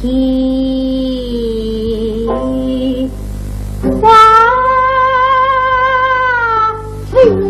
披花飞。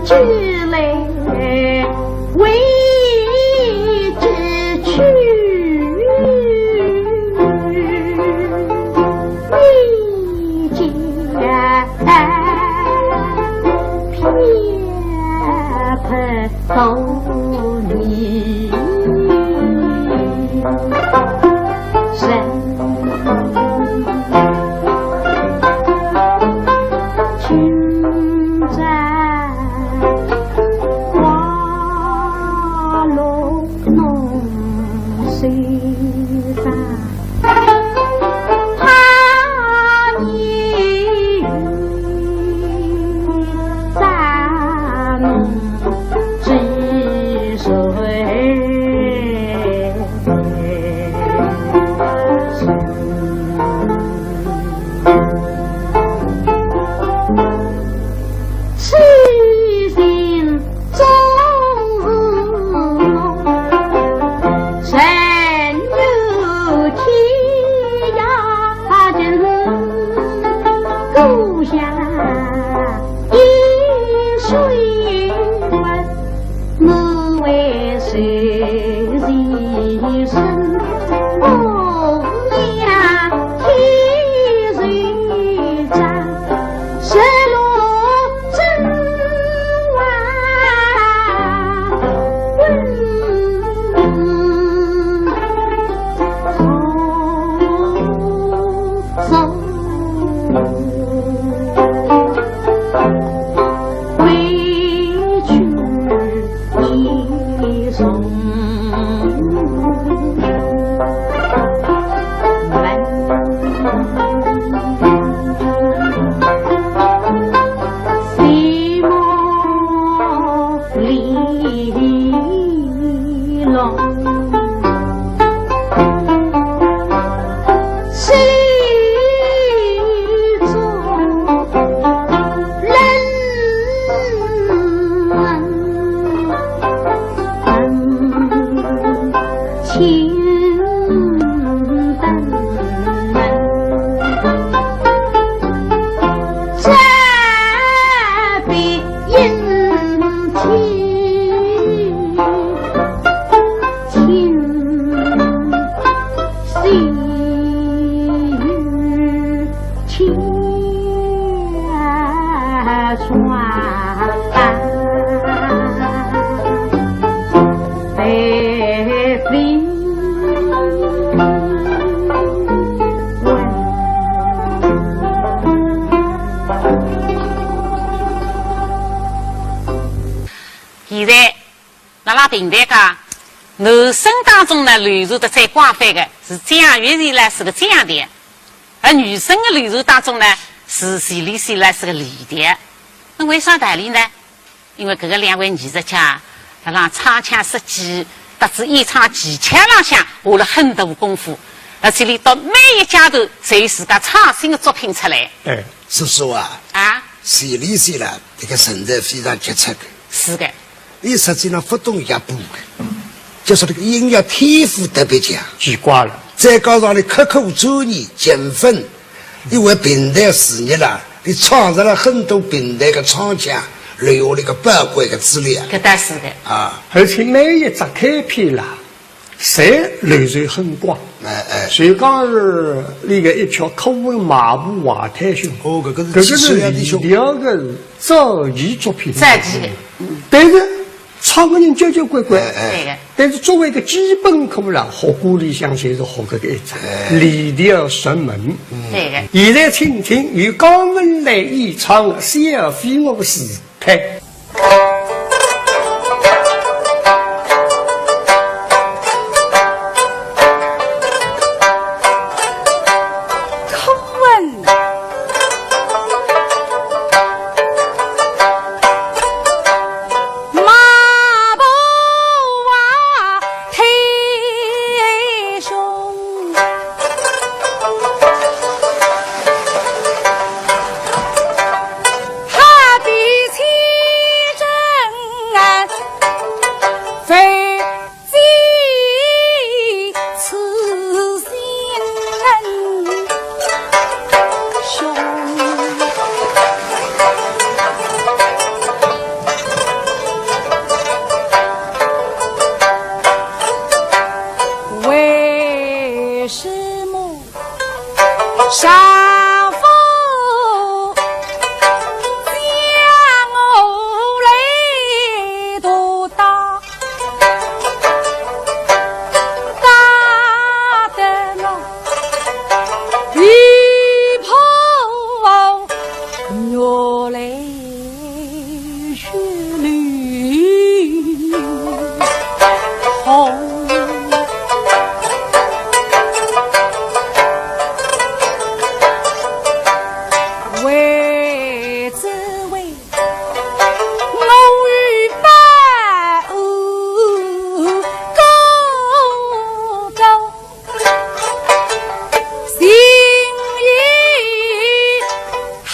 举来为之去，你家偏头你人。现在那拉平台讲，男生当中呢，流传的最广泛的是蒋玉娣呢是个蒋调，而女生的流传当中呢是徐丽水呢是个李调。那为啥道理呢？因为这个两位艺术家，他让唱腔设计，特指演唱技巧上下下了很多功夫，而且里到每一阶段侪有自家创新的作品出来。叔叔啊，徐丽水呢，这个身材非常杰出的。是的。你实际上不懂一步的，就是这个音乐天赋特别强，奇怪了。再加上你刻苦专业勤奋，因为平台事业啦，你创造了很多平台的唱腔，留下了一个宝贵的资料。搿倒是的啊，而且每一只开篇啦，侪流传很广。所以讲是那个一条口吻马步华太兄，这是李调的早期作品。早期的，但是唱个人交交关关，对的。但是作为一个基本课啦，学歌里向侪是学搿个一只李调入门。对的。现在请听由高文来演唱的《小飞我时态》。他的情雪绿红。为只为我与伴公公心意好。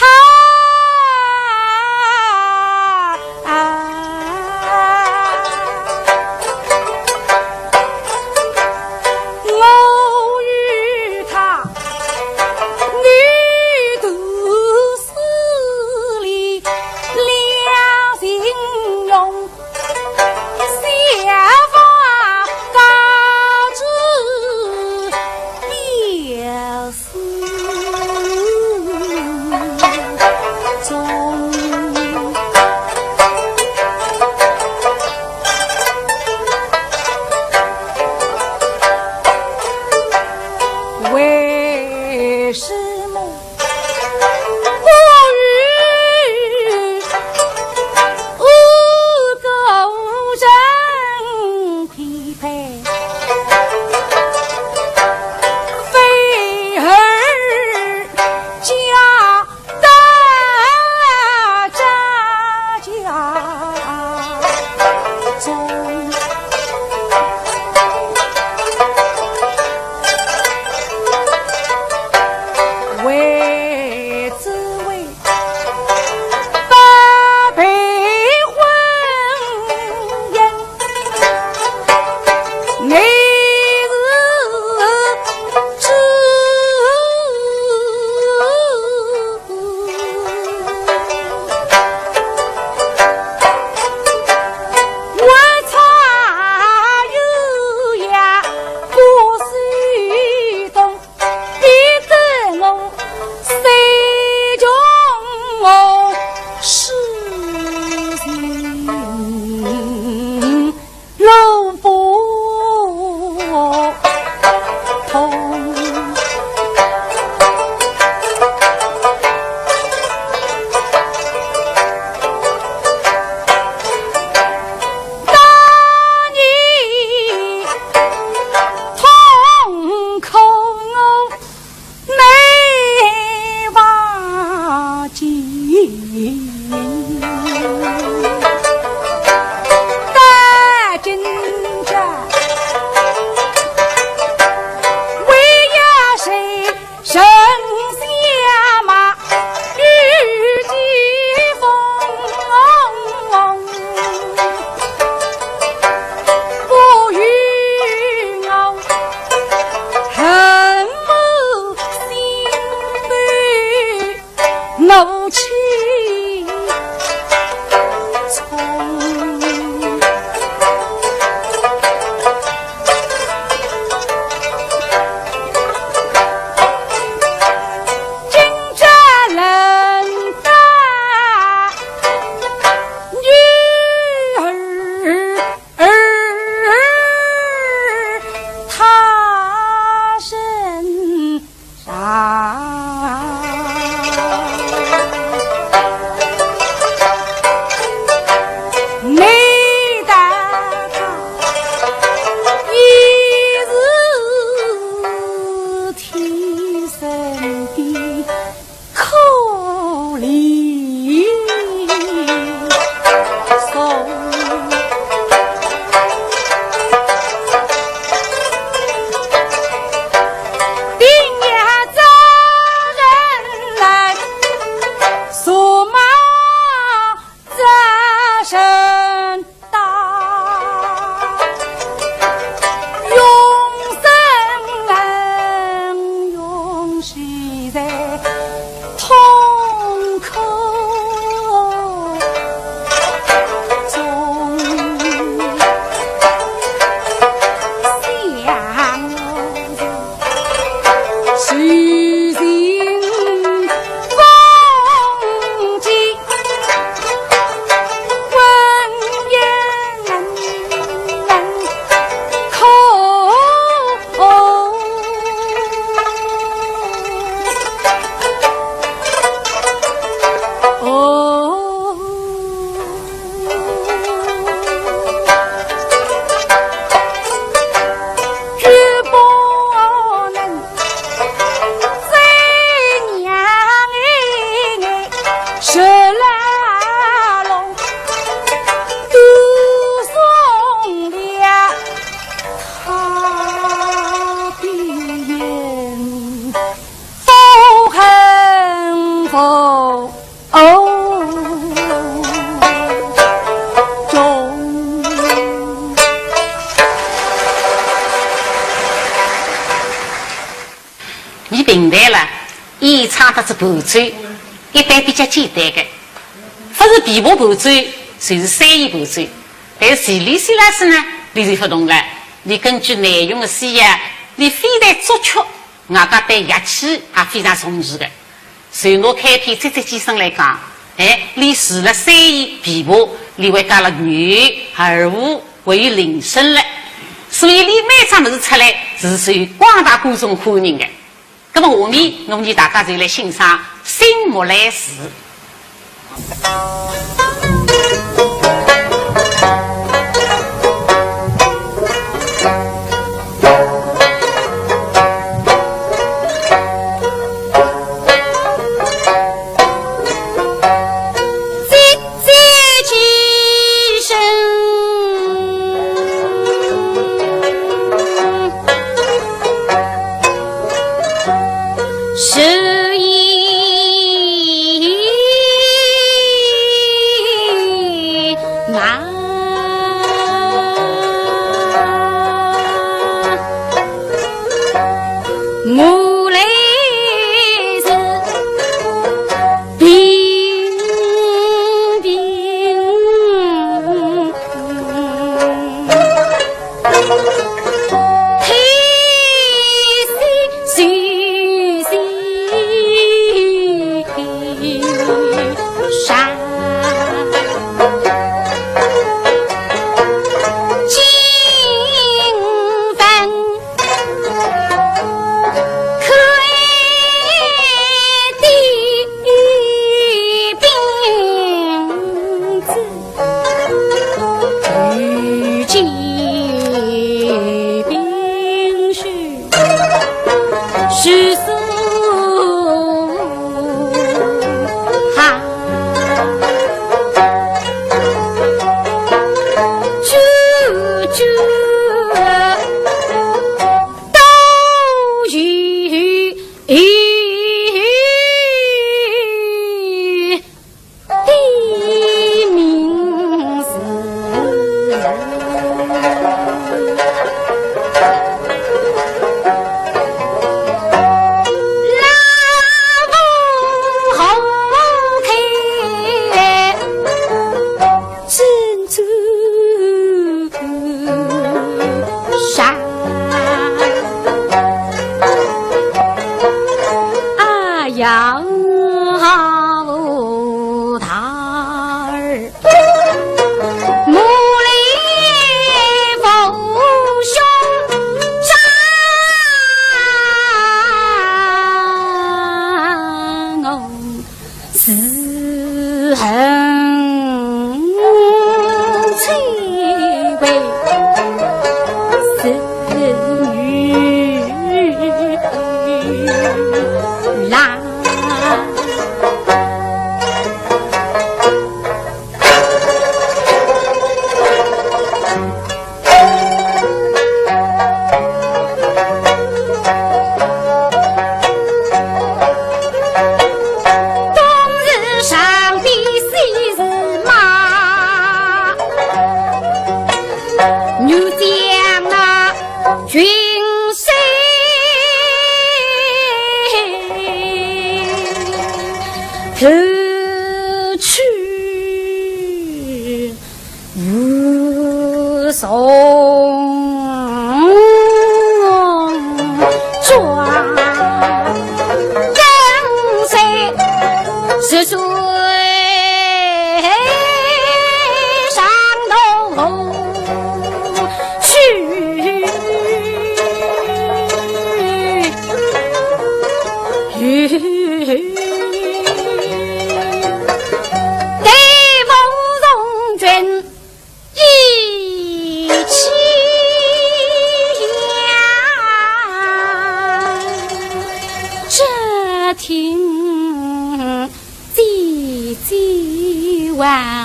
讲的是盘嘴，一般比较简单的，不是琵琶盘嘴，就是三弦盘嘴。但是旋律虽然是呢，你就不同了。你根据内容的需要，你非得作曲，外加对乐器也非常重视的。所以我开篇这几声来讲，你除了三弦琵琶，你还加了女二胡，还有铃声了。所以你每场么子出来是属于广大观众欢迎的。那么下面我们大家就来欣赏《新木兰辞》。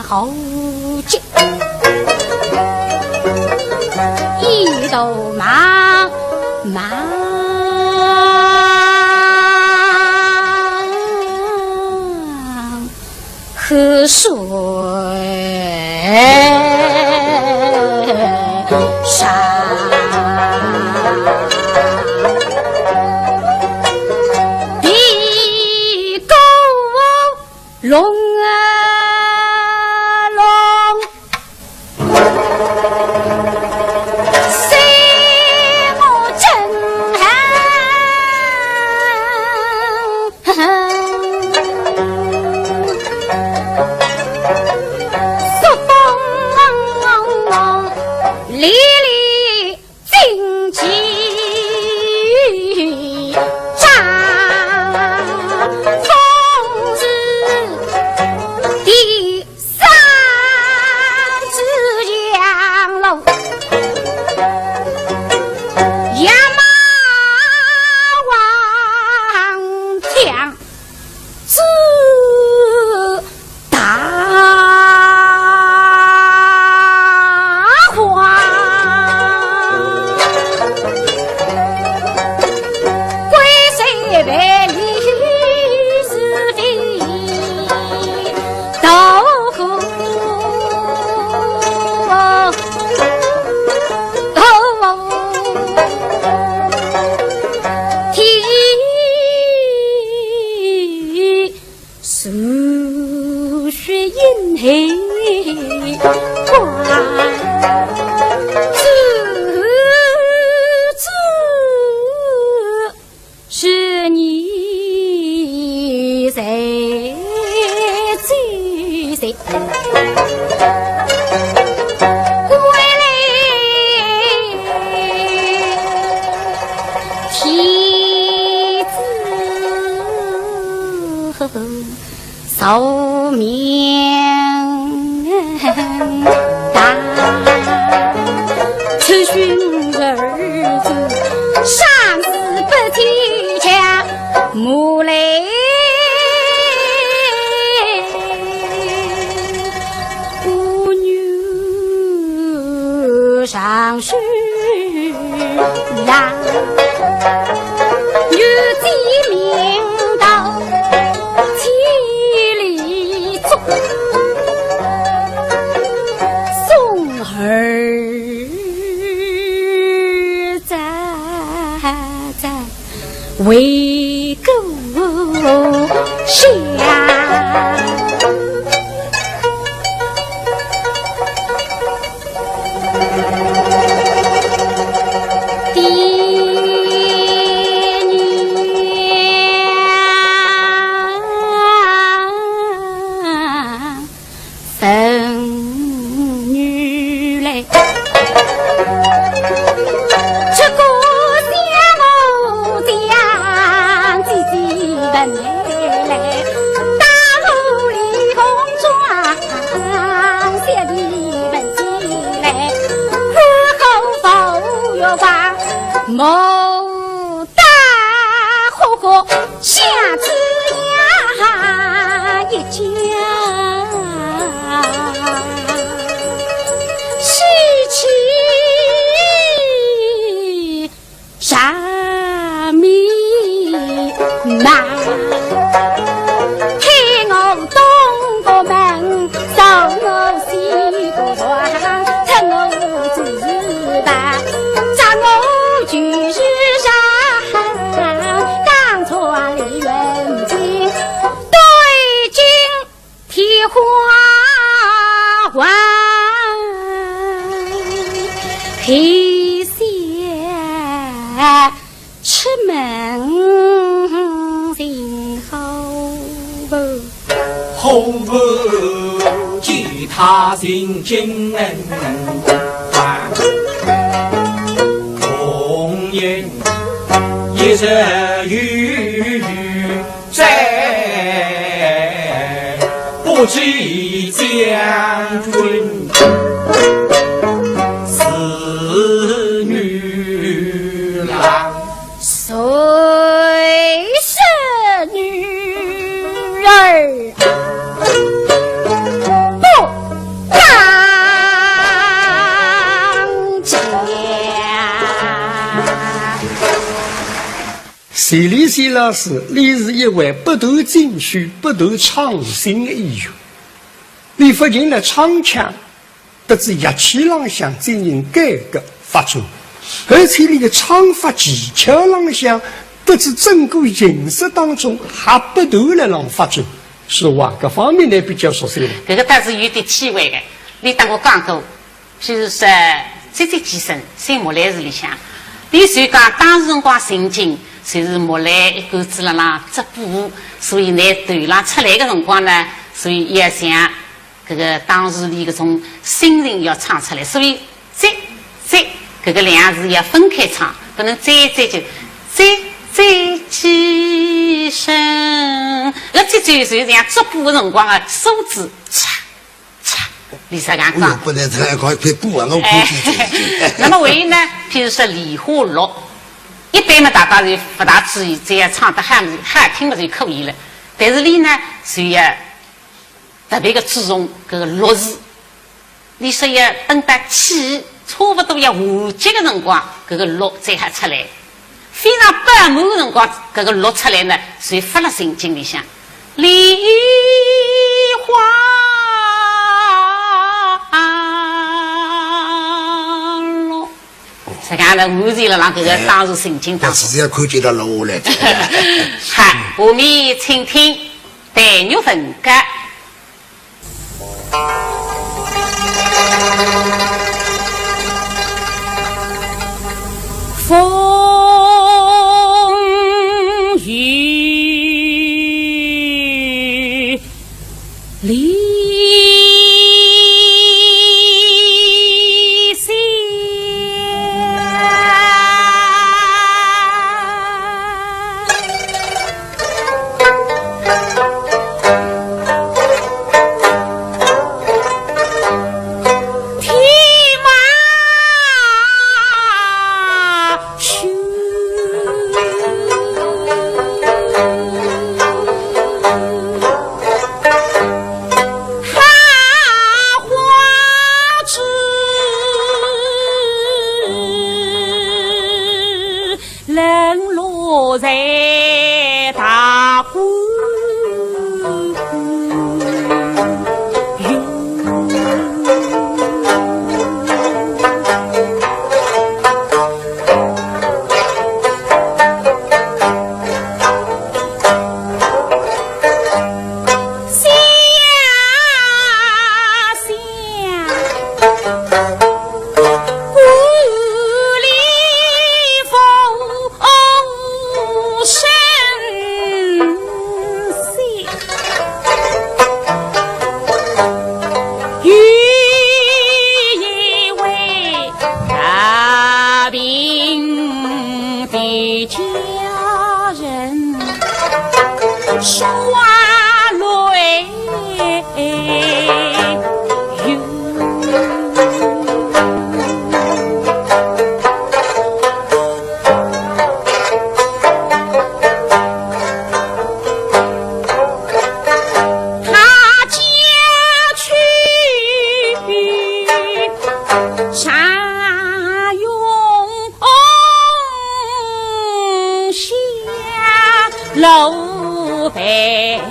后进，一头马河水上，比是你在最谁归来天子寿命大，此寻儿子上死不提枪，母泪妇女上学呀，女子明道千里走，送儿为狗下，爹娘生女来。某大火锅下子呀一家，喜气啥米嘛，开我东个门，收我西个床，趁我就是吧。就是上当初李元金对镜提花环，黑线出门行后后不记他心经人还一生与在不知将军是女郎，谁是女儿不当家。徐立新老师立是一位不读经书、不读创新的艺员，李福进的唱腔得知乐器朗向进行改革发展，而且你的唱法技巧朗向得知整个形式当中还不断的让发展，是吧？各方面呢比较熟悉的。这个倒是有点体会的。你当我讲过，譬如说这几声在木兰寺里向，你就讲当时辰光心境。就是木兰一钩子了啦，织布，所以呢，团啦出来的辰光呢，所以也想这个当时的这种心情要唱出来，所以这这个两字要分开唱，不能再就几声，这就是这样织布的辰光啊，手指擦。李三刚讲，不能这样搞一块布啊，我估计。那么唯一呢，譬如说梨花落。一般嘛，大家就不大注意，这样唱得好听嘛就可以了。但是你呢，就要特别的注重这个落字。你说要等到气差不多要完结的辰光，这个落才还出来。非常饱满的辰光，这个落出来呢，所以发了心经里向，梨花。这个呢，完全了让这个当时心情当中。但是要看见了落下来。好，下面请听黛玉文歌。双泪流。楼北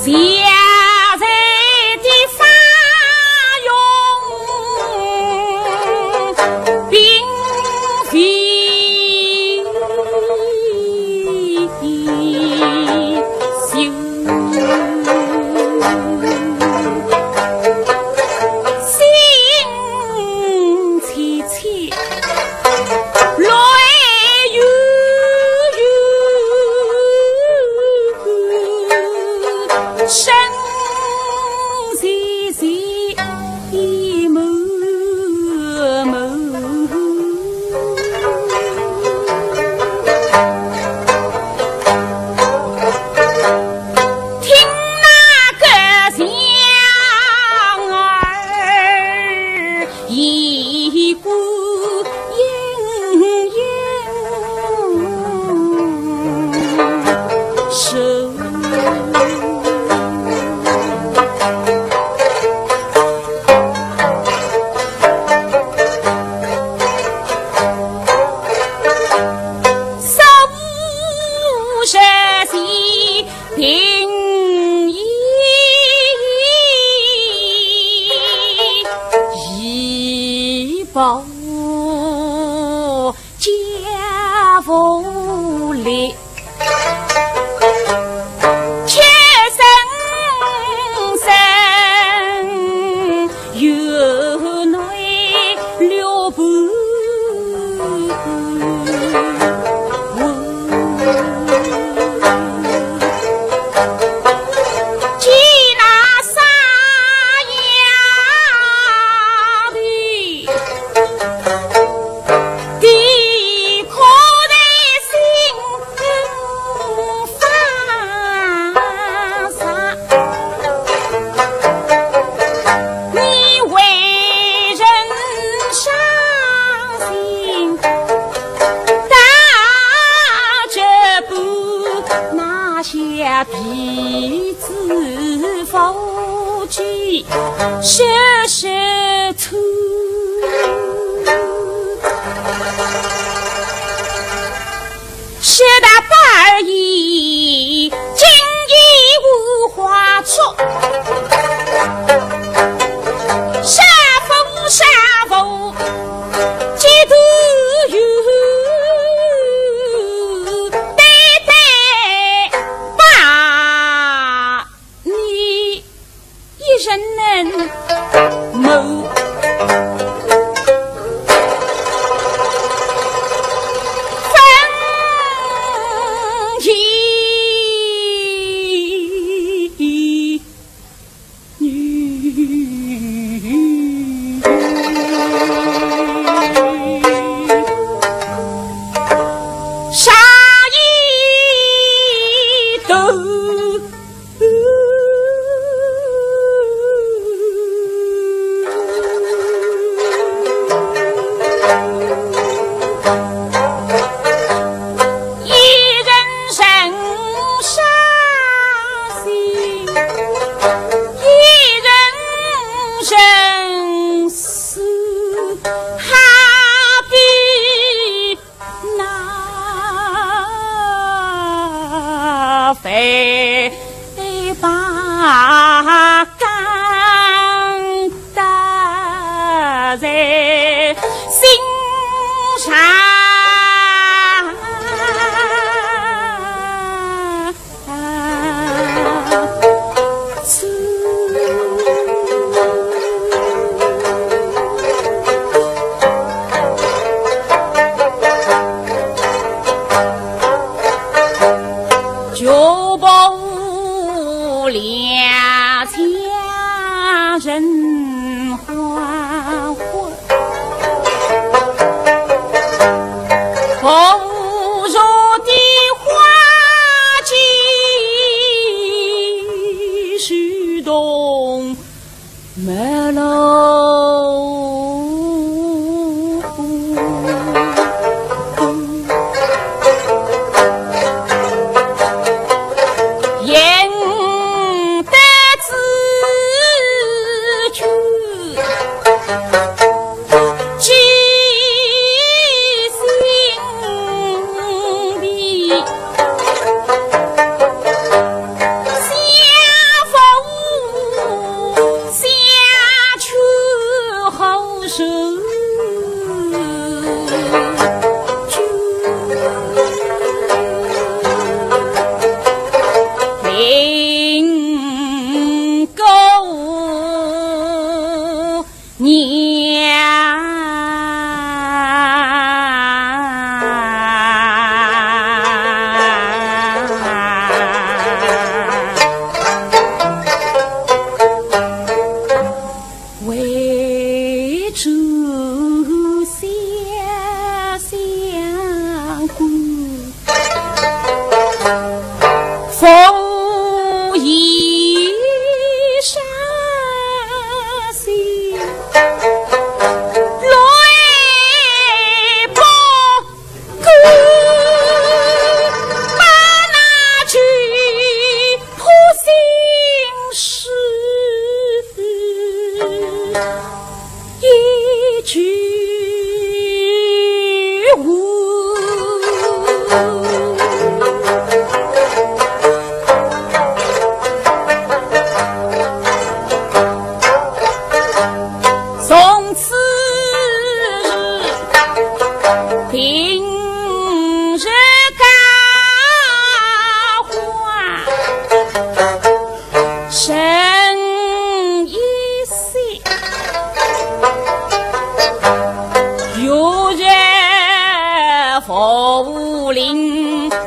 现在的沙涌并非修保家福力，切身身有内留步。彼此否举涉涉处，是大伴儿意，今已无话说。杀父杀父，几度有。人能谋分一女，杀一斗。非把干打在心上，就不两家人欢欢，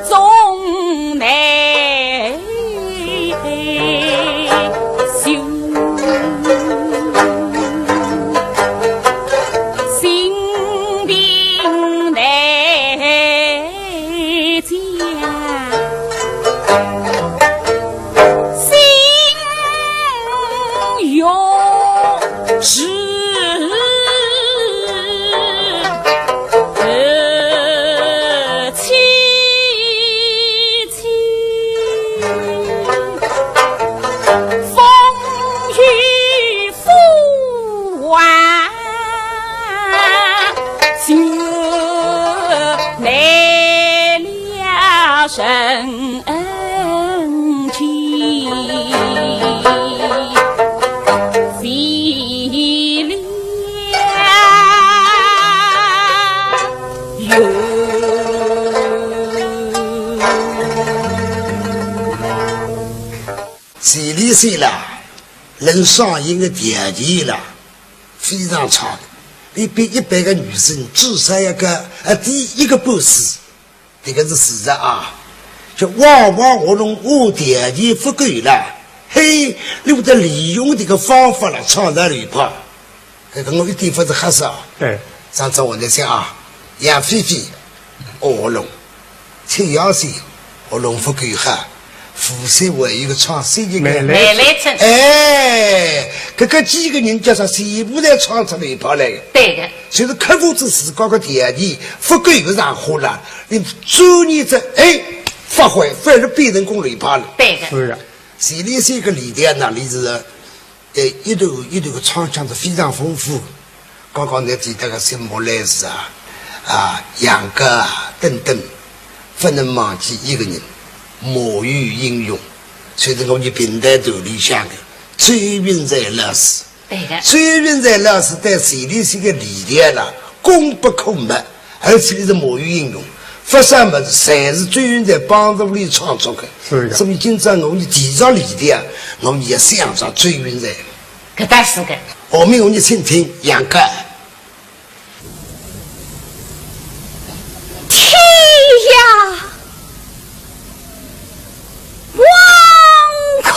中难修，心病难解，心有事。神情，喜了哟。喜力岁了，能上映的电影了，非常长。你比100个女生至少一个第一个 boss， 这个是事实啊。就往往我弄我电影不够了，嘿，有的利用这个方法了，创造旅跑。这个我一地方是黑色。对，上次我在想啊，杨菲菲，我弄，陈阳水，我弄不够哈。富山还有一个创谁的美来村，哎，这个几个人叫上全部在创出旅跑来的。对的，所以说克服这自个个电影不够有然后了，你专业者发挥，反而变成公旅跑了。对的，是啊，这里是一个里边那里是，一头个创腔是非常丰富。刚刚你提到个什么来是杨哥等等，不能忘记一个人，魔芋英勇，所以我们平台头里向的崔云在老师。对的，崔云在老师在这里是一个理念了，功不可没，而且是魔芋英勇。发生么子，侪是最云在帮助里创作的。是的。所以今朝我们提倡理念，我们也想上最云在。搿倒是的。后面我们请听杨哥。天呀！王魁，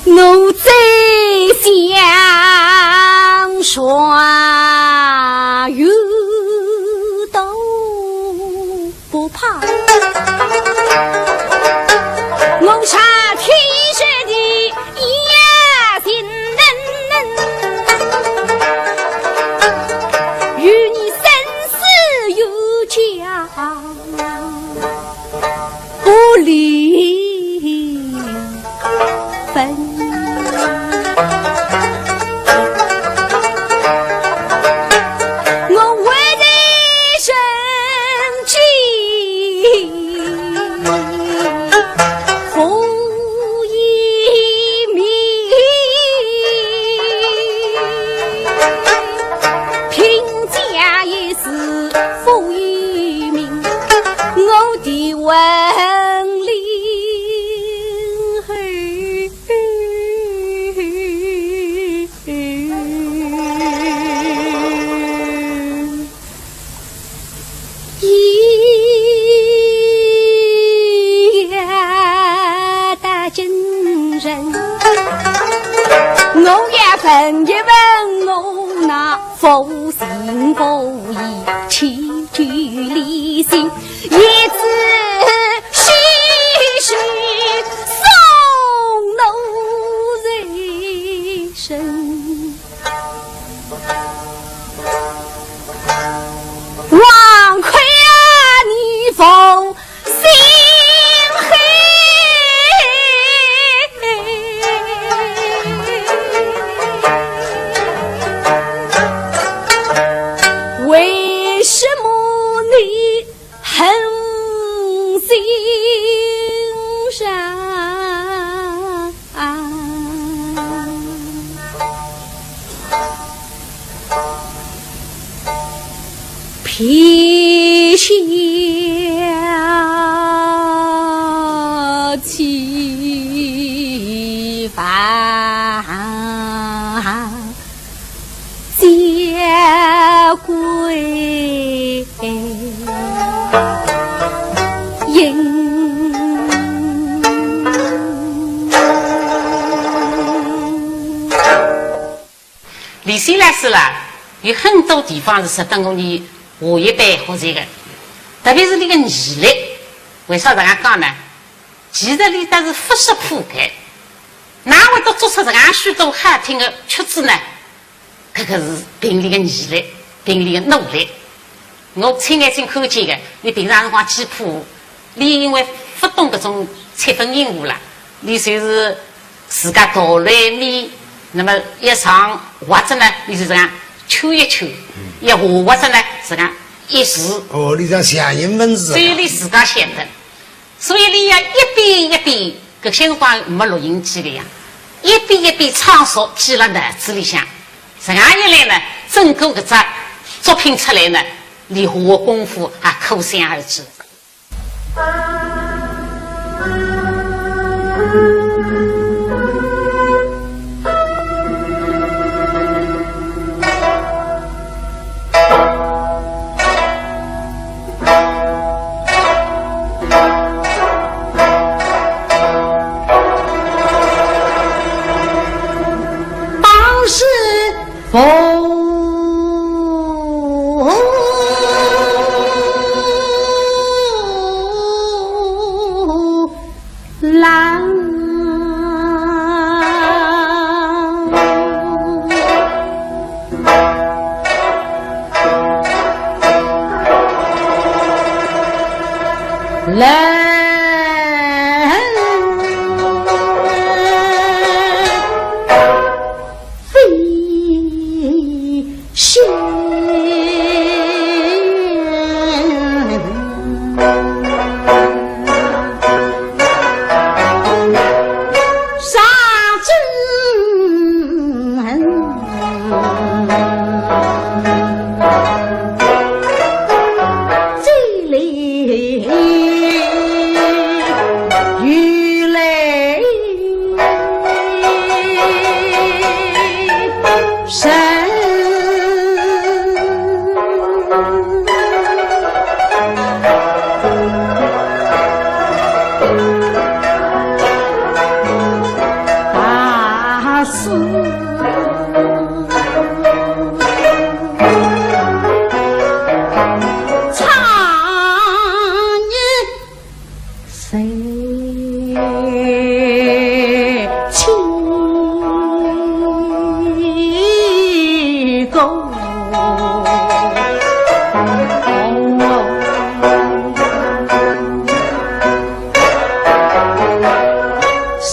我在想耍有都不怕，我杀天时的野心人，与你生死有家不离分。问一问我那负心不义气聚离心，一字虚实送怒人生，望亏你否心黑。为什么你狠心上撇下欺犯家归营？李先来是啦，有很多地方是值得我们下一代学习的，特别是那个毅力。为啥这样讲呢？其实你但是不识铺盖，哪会都做出这样许多好听的曲子呢？这个是凭你的毅力，凭你的努力。我亲眼睛看见的，你平常辰光记谱，你因为不懂这种七分音符了，你就是自家哆来咪，那么一唱或者呢，你就这样抽一抽，一下或者呢这样一时。哦，你讲响应文字，所以你自家想的，所以你要一遍一遍，搿些辰光没录音机的呀，一遍一遍唱熟，记了脑子里向。这样一来呢，整个搿只作品出来呢，你下功夫也可想而知。当时风浪来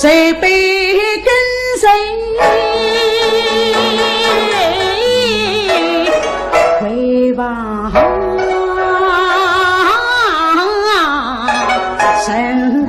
谁被跟谁回望神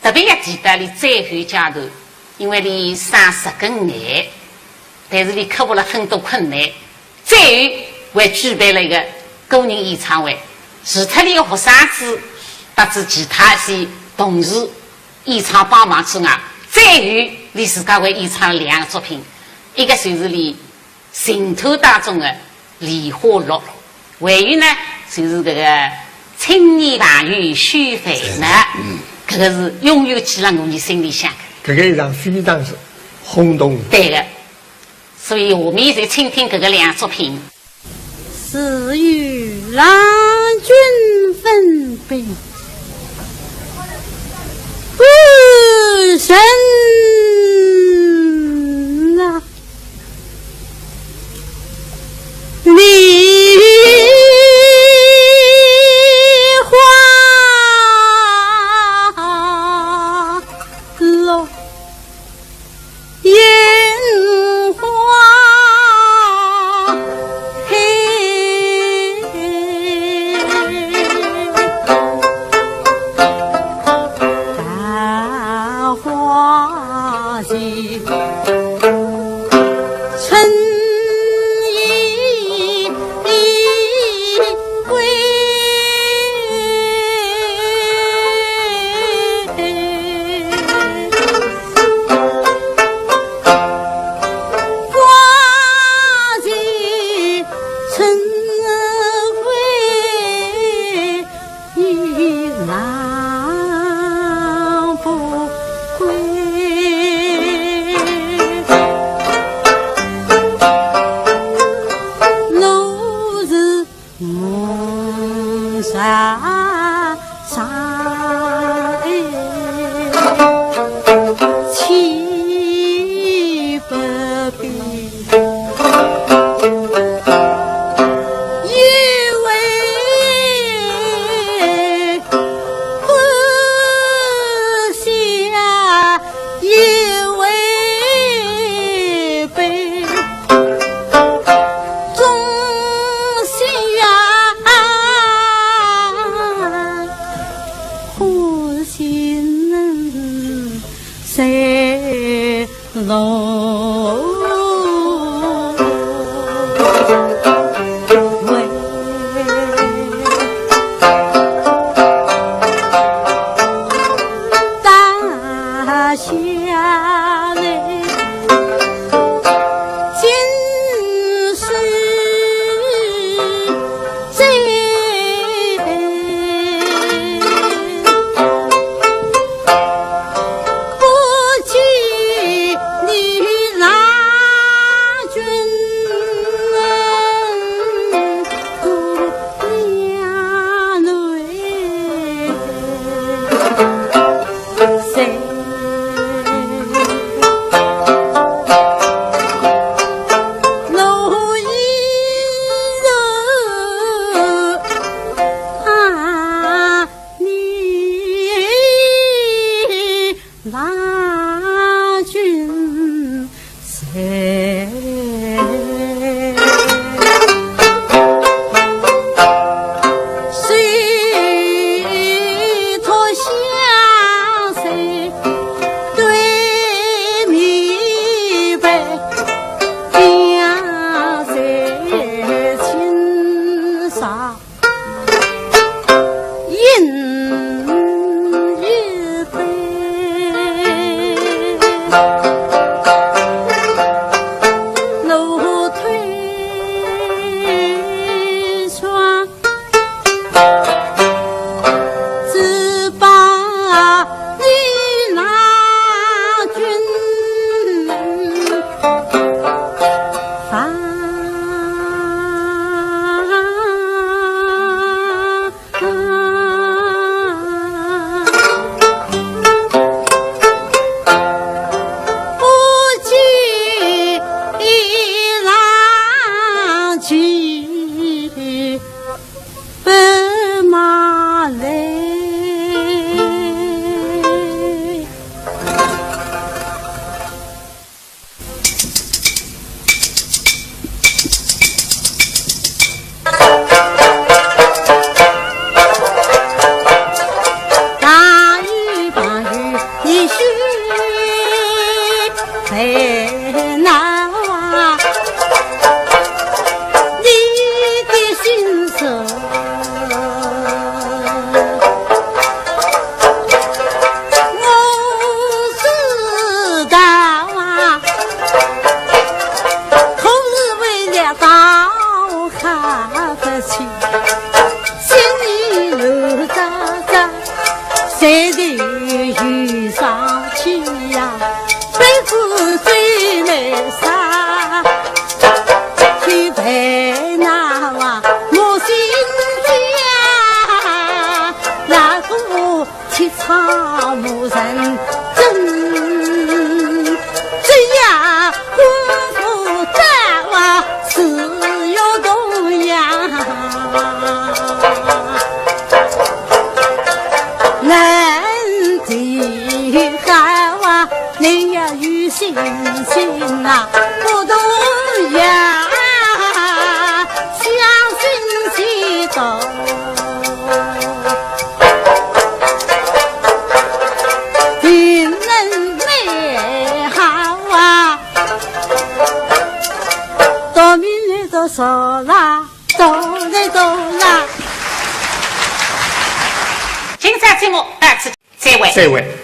特别要记得你最后阶段，因为你30个月，但是你克服了很多困难，最后还举办了一个个人演唱会，除脱你的学生子，搭子其他些同事演唱帮忙之外，最后你自家还演唱了2个作品，一个就是你行头当中的《梨花落》，还有呢就是这个青年朋友许飞呢。这个是永远记在我心里想的。这个一场非常是轰动。对的，所以我们就倾听这个2作品。似与郎君分别，不胜啊！梨花落，烟花黑。在路为大下来，今世在。精彩节目到此结尾。